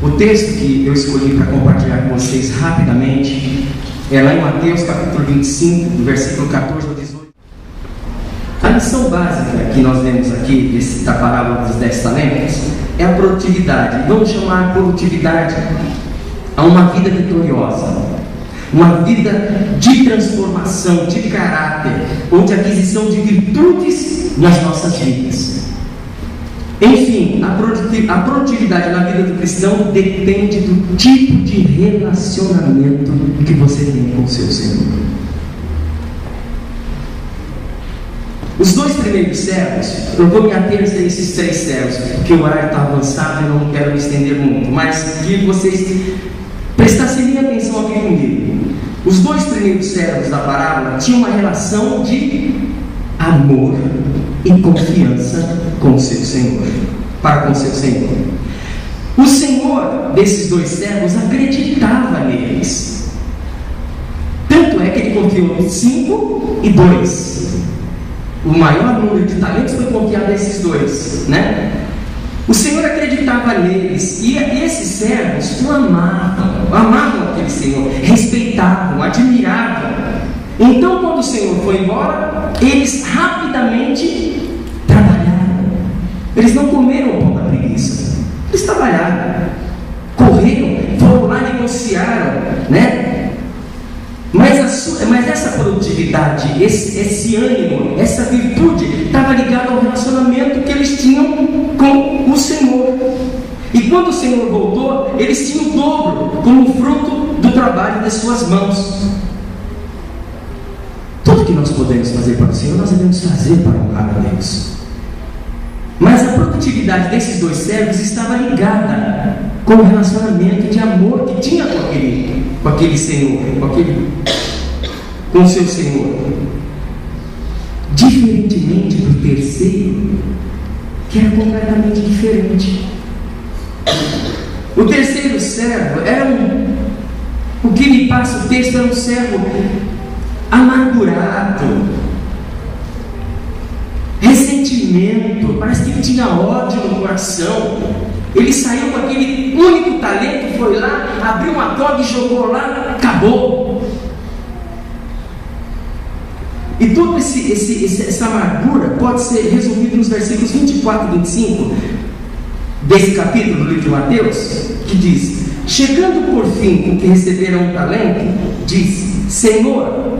O texto que eu escolhi para compartilhar com vocês rapidamente é lá em Mateus capítulo 25, do versículo 14 ao 18. A lição básica que nós vemos aqui da parábola dos 10 talentos é a produtividade. Vamos chamar a produtividade a uma vida vitoriosa, uma vida de transformação, de caráter, ou de aquisição de virtudes nas nossas vidas. Enfim, a produtividade na vida do cristão depende do tipo de relacionamento que você tem com o seu Senhor. Os dois primeiros servos, eu vou me ater a esses 3 servos, porque o horário está avançado e eu não quero me estender muito, mas que vocês prestassem atenção aqui comigo. Os 2 primeiros servos da parábola tinham uma relação de amor e confiança com o seu Senhor, para com o seu Senhor. O Senhor desses 2 servos acreditava neles, tanto é que ele confiou em 5 e 2. O maior número de talentos foi confiado a esses 2, né? O Senhor acreditava neles, e esses servos o amavam aquele Senhor, respeitavam, admiravam. Então, quando o Senhor foi embora, eles rapidamente trabalharam. Eles não comeram o pão da preguiça, eles trabalharam, correram, foram lá, negociaram, né? Mas essa produtividade, esse ânimo, essa virtude estava ligada ao relacionamento que eles tinham com o Senhor. E quando o Senhor voltou, eles tinham o dobro como fruto do trabalho das suas mãos. Tudo que nós podemos fazer para o Senhor, nós devemos fazer para honrar a Deus. Mas a produtividade desses 2 servos estava ligada com o relacionamento de amor que tinha com aquele Senhor, com o seu Senhor. Diferentemente do terceiro, que era completamente diferente. O terceiro servo era o que me passa o texto, era um servo amargurado, ressentimento, parece que ele tinha ódio no coração. Ele saiu com aquele único talento, foi lá, abriu uma toga e jogou lá, acabou. E toda essa amargura pode ser resumida nos versículos 24 e 25 desse capítulo do livro de Mateus, que diz: chegando por fim o que receberam um talento, disse: Senhor,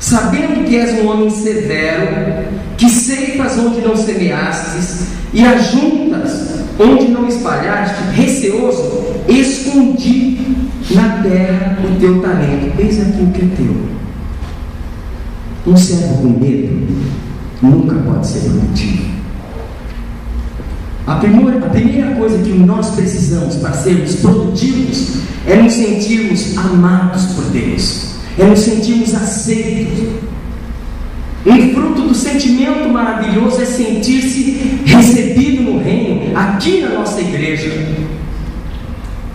sabendo que és um homem severo, que ceifas onde não semeastes e ajuntas onde não espalhaste, receoso, escondi na terra o teu talento, eis aqui o que é teu. Um servo com medo nunca pode ser produtivo. A primeira coisa que nós precisamos para sermos produtivos é nos sentirmos amados por Deus, é nos sentirmos aceitos. Um fruto do sentimento maravilhoso é sentir-se recebido no reino, aqui na nossa igreja.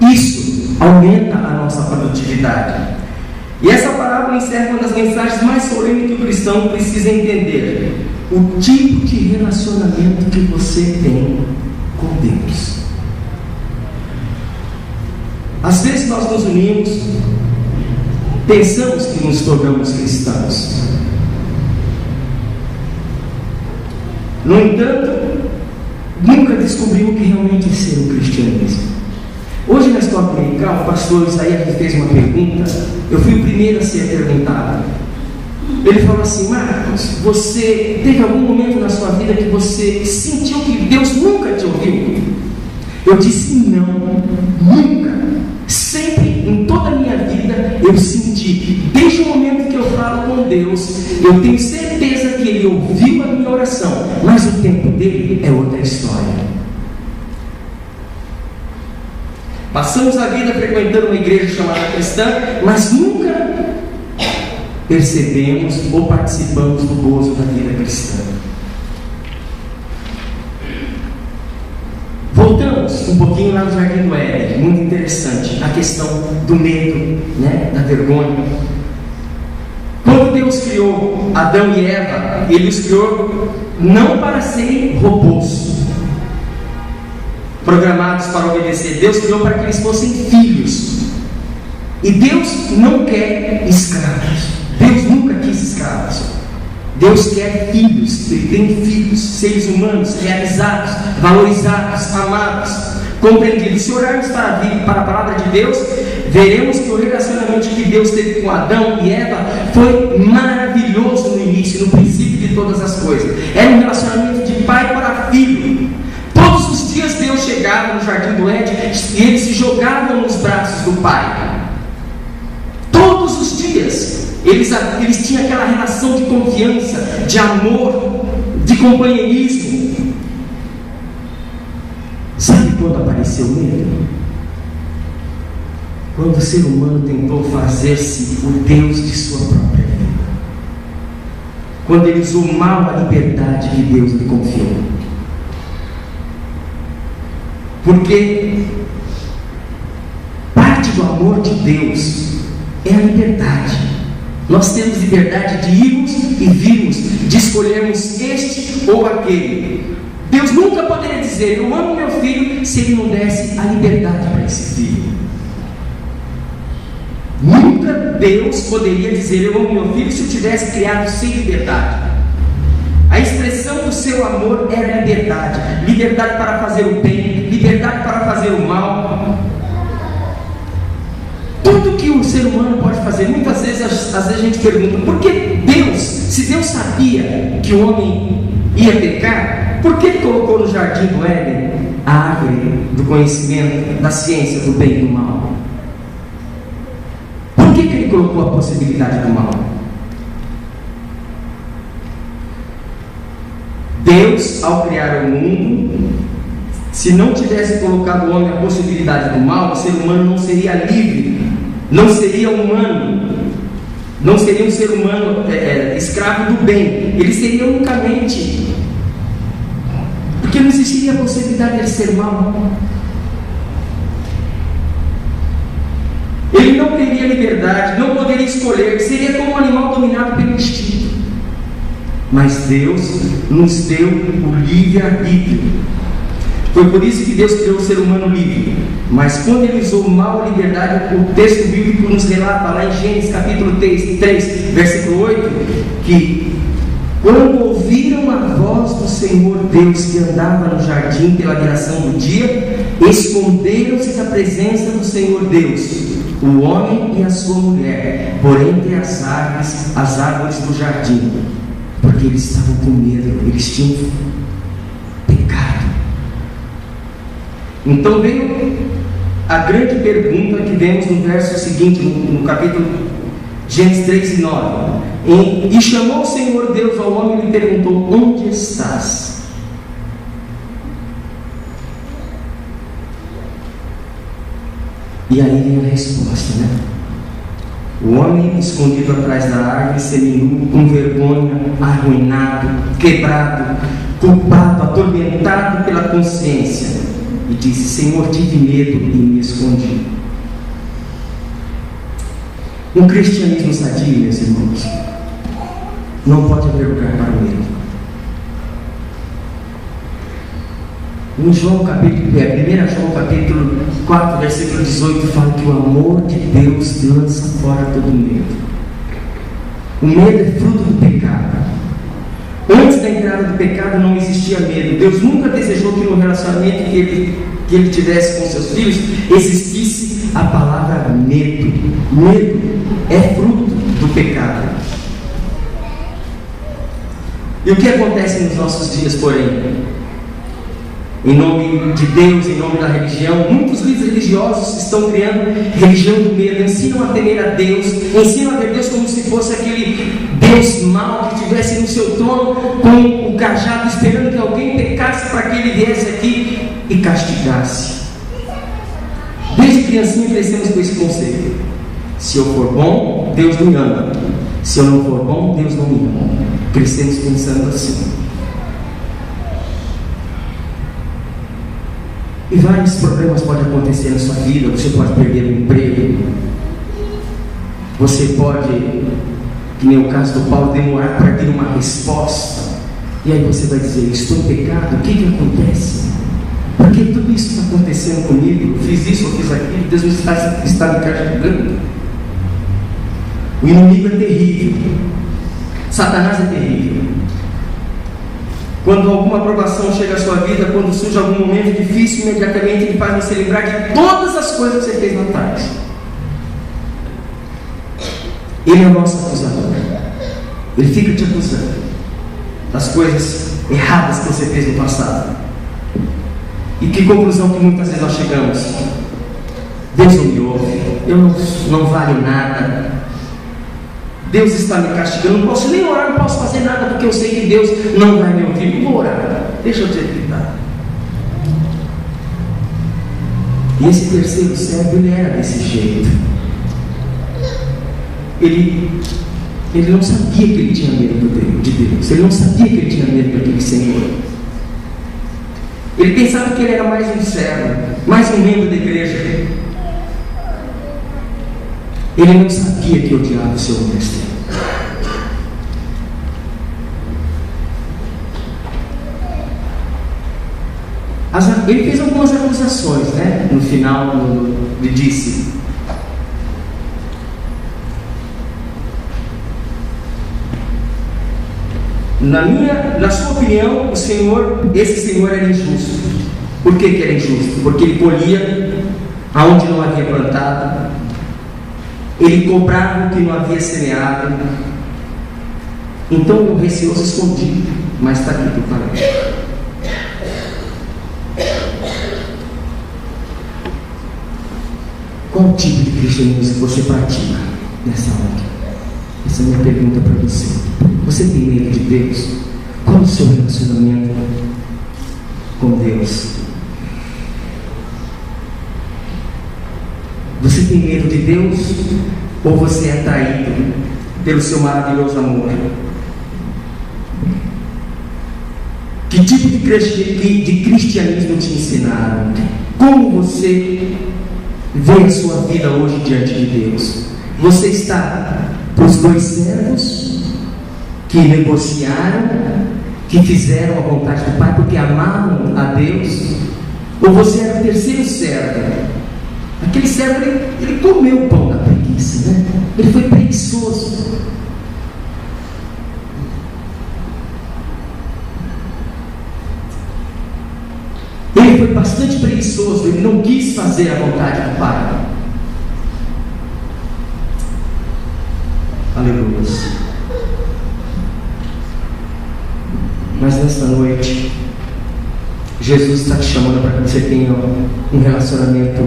Isso aumenta a nossa produtividade. E essa parábola encerra uma das mensagens mais solenes que o cristão precisa entender: o tipo de relacionamento que você tem com Deus. Às vezes nós nos unimos, pensamos que nos tornamos cristãos. No entanto, nunca descobrimos o que realmente é ser um cristianismo. Hoje na escola dominical, o pastor Isaías me fez uma pergunta. Eu fui o primeiro a ser perguntado. Ele falou assim: Marcos, você teve algum momento na sua vida que você sentiu que Deus nunca te ouviu? Eu disse: não, nunca. Sempre, em toda a minha vida, eu senti, desde o momento que eu falo com Deus, eu tenho certeza que Ele ouviu a minha oração, mas o tempo dele é outra história. Passamos a vida frequentando uma igreja chamada cristã, mas nunca percebemos ou participamos do gozo da vida cristã. Voltamos um pouquinho lá no Jardim do Éden, muito interessante, a questão do medo, né, da vergonha. Quando Deus criou Adão e Eva, Ele os criou não para serem robôs. programados para obedecer. Deus criou para que eles fossem filhos. E Deus não quer escravos. Deus nunca quis escravos. Deus quer filhos. Ele tem filhos, seres humanos, realizados, valorizados, amados, compreendidos. Se olharmos para a palavra de Deus, veremos que o relacionamento que Deus teve com Adão e Eva foi maravilhoso no início, no princípio de todas as coisas. Era um relacionamento de pai para filho. Todos os dias Deus chegava no jardim do Éden e eles se jogavam nos braços do pai. Todos os dias eles tinham aquela relação de confiança, de amor, de companheirismo. Sabe quando apareceu o medo? Quando o ser humano tentou fazer-se o Deus de sua própria vida. Quando ele usou mal a liberdade que Deus lhe confiou. Porque parte do amor de Deus é a liberdade. Nós temos liberdade de irmos e virmos, de escolhermos este ou aquele. Deus nunca poderia dizer: eu amo meu filho, se ele não desse a liberdade para esse filho. Nunca Deus poderia dizer: eu amo meu filho, se eu tivesse criado sem liberdade. A expressão do seu amor era liberdade. Liberdade para fazer o bem, liberdade para fazer o mal. Tudo que o ser humano pode fazer. Muitas vezes, às vezes a gente pergunta: por que Deus, se Deus sabia que o homem ia pecar, por que ele colocou no jardim do Éden a árvore do conhecimento, da ciência do bem e do mal? Por que ele colocou a possibilidade do mal? Deus, ao criar o mundo, se não tivesse colocado o homem a possibilidade do mal, o ser humano não seria livre, não seria humano, não seria um ser humano escravo do bem. Ele seria unicamente, porque não existiria a possibilidade de ser mal. Ele não teria liberdade, não poderia escolher, seria como um animal dominado pelo instinto. Mas Deus nos deu o livre-arbítrio. Foi por isso que Deus criou o ser humano livre. Mas quando ele usou mal a liberdade, o texto bíblico nos relata lá em Gênesis capítulo 3, versículo 8, que quando ouviram a voz do Senhor Deus que andava no jardim pela viração do dia, esconderam-se da presença do Senhor Deus, o homem e a sua mulher, por entre as árvores do jardim, porque eles estavam com medo, eles tinham pecado. Então veio a grande pergunta que vemos no verso seguinte, no capítulo Gênesis 3 e 9. E chamou o Senhor Deus ao homem e lhe perguntou: onde estás? E aí vem a resposta, né? O homem escondido atrás da árvore, seminu, com vergonha, arruinado, quebrado, culpado, atormentado pela consciência, e disse: Senhor, tive medo e me escondi. Um cristianismo sadio, meus irmãos, não pode haver lugar para o medo. Em João capítulo 1 João capítulo 4, versículo 18, fala que o amor de Deus lança fora todo medo. O medo é fruto do pecado. Antes da entrada do pecado não existia medo. Deus nunca desejou que no relacionamento que ele tivesse com seus filhos existisse a palavra medo. Medo é fruto do pecado. E o que acontece nos nossos dias, porém? Em nome de Deus, em nome da religião, muitos líderes religiosos estão criando religião do medo, ensinam a temer a Deus, ensinam a ter Deus como se fosse aquele Deus mau que estivesse no seu trono com o cajado, esperando que alguém pecasse para que ele viesse aqui e castigasse. Desde criancinha crescemos com esse conceito: se eu for bom, Deus me ama; se eu não for bom, Deus não me ama. Crescemos pensando assim. E vários problemas podem acontecer na sua vida. Você pode perder o emprego, você pode, que nem o caso do Paulo, demorar para ter uma resposta, e aí você vai dizer: estou em pecado, o que acontece? Porque tudo isso está acontecendo comigo, eu fiz isso, eu fiz aquilo, Deus está me castigando. O inimigo é terrível, Satanás é terrível. Quando alguma provação chega à sua vida, quando surge algum momento difícil, imediatamente ele faz você lembrar de todas as coisas que você fez lá atrás. Ele é o nosso acusador. Ele fica te acusando das coisas erradas que você fez no passado. E que conclusão que muitas vezes nós chegamos? Deus não me ouve, eu não valho nada, Deus está me castigando, não posso nem orar, não posso fazer nada, porque eu sei que Deus não vai me ouvir. Não vou orar, deixa eu te acreditar. E esse terceiro servo, ele era desse jeito. Ele não sabia que ele tinha medo de Deus, ele não sabia que ele tinha medo daquele Senhor. Ele pensava que ele era mais um servo, mais um membro da igreja. Ele não sabia que odiava o seu mestre. Ele fez algumas acusações, né? No final, ele disse: na sua opinião, esse Senhor era injusto. Por que era injusto? Porque ele colhia aonde não havia plantado, ele cobrava o que não havia semeado. Então o receoso escondido, mas está aqui para falar. Qual tipo de cristianismo você pratica nessa hora? Essa é a minha pergunta para você. Você tem medo de Deus? Qual é o seu relacionamento com Deus? Você tem medo de Deus? Ou você é atraído pelo seu maravilhoso amor? Que tipo de cristianismo te ensinaram? Como você vê a sua vida hoje diante de Deus? Você está para os dois servos que negociaram, que fizeram a vontade do Pai porque amavam a Deus? Ou você era o terceiro servo? Aquele servo, ele comeu o pão da preguiça, né? Ele foi preguiçoso. Ele foi bastante preguiçoso, ele não quis fazer a vontade do Pai. Aleluia. Mas nesta noite, Jesus está te chamando para que você tenha um relacionamento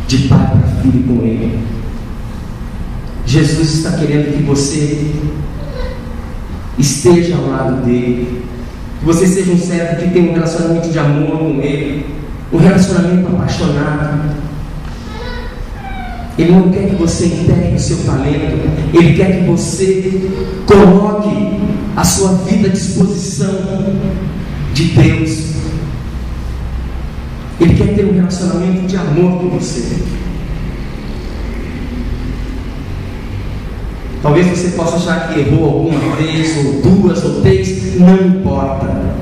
de pai para filho com Ele. Jesus está querendo que você esteja ao lado dele, que você seja um servo que tem um relacionamento de amor com Ele, um relacionamento apaixonado. Ele não quer que você enterre o seu talento, Ele quer que você coloque a sua vida à disposição de Deus. Ele quer ter um relacionamento de amor com você. Talvez você possa achar que errou alguma vez, ou duas, ou três, não importa.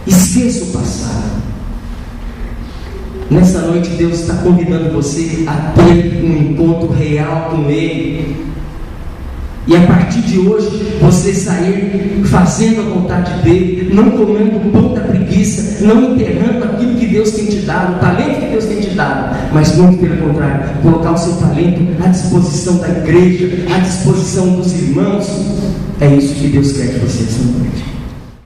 Esqueça o passado. Nessa noite Deus está convidando você a ter um encontro real com Ele. E a partir de hoje, você sair fazendo a vontade dEle, não comendo o pão da preguiça, não enterrando aquilo que Deus tem te dado, o talento que Deus tem te dado, mas muito pelo contrário, colocar o seu talento à disposição da igreja, à disposição dos irmãos. É isso que Deus quer de você essa noite.